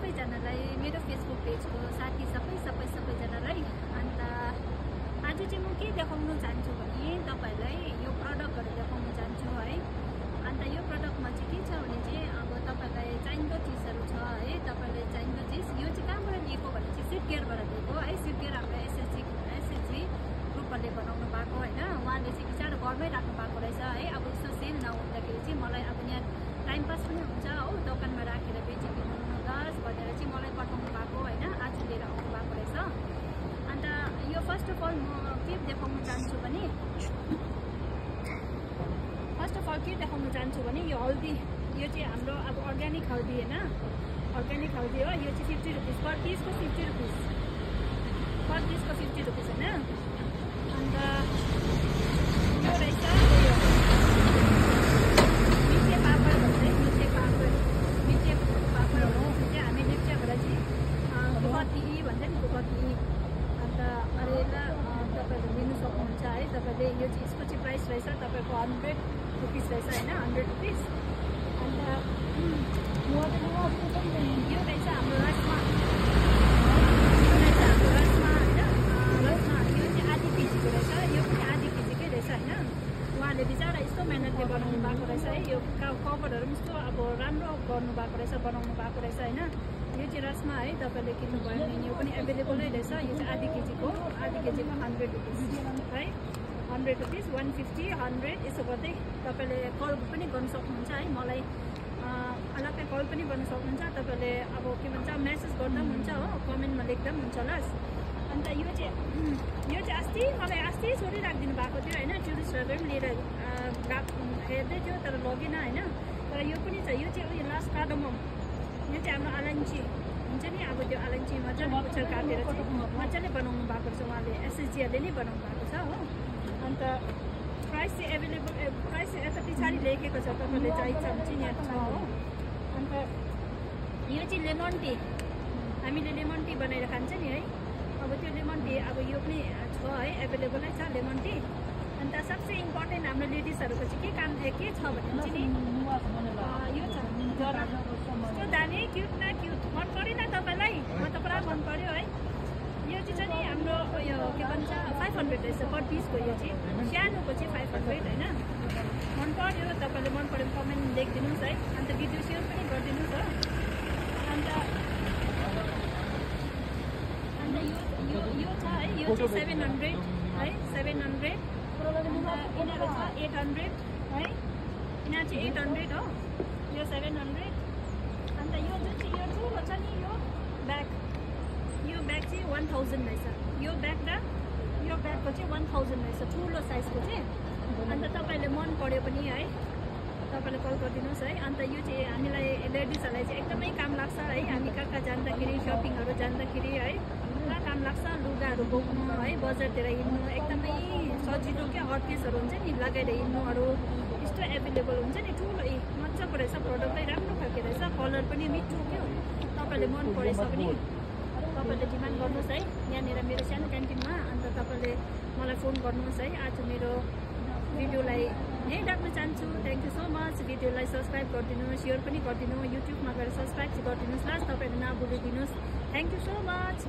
सबैजनालाई मेरो फेसबुक पेजको साथी सबैजनालाई अन्त आज चाहिँ म के देखाउन चाहन्छु भने तपाईहरुलाई यो प्रडक्टहरु देखाउन चाहन्छु है। अन्त यो प्रडक्टमा चाहिँ के छ भने चाहिँ अब तपाईहरुलाई चाहिँदो चीजहरु छ है। तपाईहरुलाई चाहिँदो चीज यो चाहिँ कहाँबाट लिएको भने चाहिँ सिपकेयरबाट लिएको है। सिपकेयर हाम्रो एसएचजी ग्रुपले बनाउनु भएको हैन। उहाँले चाहिँ बिचारा घरमै राख्नु भएको रहेछ है। अब यस्तो सेल नहुँदाखेरि चाहिँ मलाई अब यहाँ टाइम पास पनि हुन्छ हो, दोकानमा राखेर बेचिदिनु दस भनेर चाहिँ मलाई पठाउनु भएको हैन। आज लिएर आउनु भएको रहेछ। अन्त यो फर्स्ट अफ अल म के देखाउन चाहन्छु भने यो हल्दी, यो चाहिँ हाम्रो अब अर्ग्यानिक हल्दी हैन। अर्ग्यानिक हल्दी हो। यो चाहिँ 50 रुपीस पर पिसको 50 रुपीस पर पिसको 50 रुपीस हैन। अन्त यो रहेछ मिठे पापड भन्छ। मिठे पापड हो। चाहिँ हामी लेप्चाबाट चाहिँ कुकती भन्छ नि, कुकती। अन्त अरेला तपाईहरु लिनु सक्नुहुन्छ है। तपाईले यो चाहिँ यसको चाहिँ प्राइस रहेछ तपाईको 100 रुपीस रहेछ हैन, 100 रुपीस। अन्त यो रहेछ हाम्रो रसमा, यो चाहिँ आधी केजीको रहेछ। यो पनि आधी केजीकै रहेछ हैन। उहाँले बिचारा यस्तो मेहनतले बनाउनु भएको रहेछ है। यो कभरहरु पनि यस्तो अब राम्रो गर्नु भएको रहेछ, बनाउनु भएको रहेछ हैन। यो चाहिँ रसमा है। तपाईले किन्नु भयो भने यो पनि एभाइलेबलै रहेछ। यो चाहिँ आधी केजीको 100 रुपीस है। 100 रुपीस, 150, 100 यसो गर्दै तपाईले कल पनि गर्न सक्नुहुन्छ है। मलाई अलग्गै कल पनि गर्न सक्नुहुन्छ। तपाईले अब के भन्छ मेसेज गर्दा पनि हुन्छ हो, कमेन्टमा लेख्दा पनि हुन्छ ल। अन्त यो चाहिँ मलाई अस्ति छोडी राखिदिनु भएको थियो हैन। टुरिस्टहरुले पनि लिएर हेर्दै थियो तर लगेन हैन। तर यो पनि छ। यो चाहिँ उयो लास्ट कार्डमम, यो चाहिँ हाम्रो अलैँची हुन्छ नि। अब त्यो अलैँची मजाले पुच्छर काटेर चाहिँ मजाले बनाउनु भएको छ उहाँले, एसएचजीले नै बनाउनु भएको छ हो। अन्त प्राइस चाहिँ एभाइलेबल, प्राइस चाहिँ यता पछाडि लेखेको छ, तपाईले चाहिन्छ भने चाहिँ यहाँ छ हो। अन्त यो चाहिँ लेमन टी, हामीले लेमन टी बनाएर खान्छ नि है। अब त्यो लेमन टी अब यो पनि छ है, एभाइलेबलै छ लेमन टी। अन्त सबसे इम्पोर्टेन्ट हाम्रो लेडिजहरुको चाहिँ के काम के छ भने चाहिँ नि यो छ जरा। त्यो दामी क्युट न क्युट, मन पर्यो न तपाईलाई? म त पुरा मन पर्यो है। यो चाहिँ छ नि हाम्रो यो के भन्छ 500 रहेछ पर पिसको। यो चाहिँ सानोको चाहिँ 500 हैन। मन पर्यो, तपाईले मन पर्यो कमेन्ट लेखिदिनुस् है। अन्त भिडियो सेयर पनि गरिदिनुस् हो। अन्त यो छ है। यो चाहिँ 700 है, 700। यिनीहरू छ 800 है। यिनीहरू चाहिँ 800 हो। यो 700। अन्त यो जुन चाहिँ यो ठुलो छ नि यो ब्याग चाहिँ 1000 रहेछ। यो ब्याग र यो ब्यागको चाहिँ 1000 रहेछ, ठुलो साइजको चाहिँ। अन्त तपाईले मन पर्यो पनि है, तपाईले कल गरिदिनुहोस् है। अन्त यो चाहिँ हामीलाई लेडिजहरूलाई चाहिँ एकदमै काम लाग्छ है। हामी कहाँ जाँदाखेरि, सपिङहरू जाँदाखेरि है पुरा काम लाग्छ। लुगाहरू बोक्नु है, बजारतिर हिँड्नु एकदमै सजिलो क्या। हटकेसहरू हुन्छ नि लगाएर हिँड्नुहरू यस्तो एभाइलेबल हुन्छ नि। ठुलो मजाको रहेछ, प्रडक्टै राम्रो खालको रहेछ, कलर पनि मिठो क्या। तपाईले मन परेछ भने तपाईले डिमान्ड गर्नुहोस् है यहाँनिर मेरो सानो क्यान्टिनमा। अन्त तपाईले मलाई फोन गर्नुहोस् है। आज मेरो भिडियोलाई यहीँ राख्न चाहन्छु। Thank you so much. भिडियोलाई सब्सक्राइब गरिदिनु, सेयर पनि गरिदिनु, युट्युबमा गएर सब्सक्राइब चाहिँ गरिदिनुहोस् ल। तपाईहरु नभुलिदिनुहोस्। Thank you so much.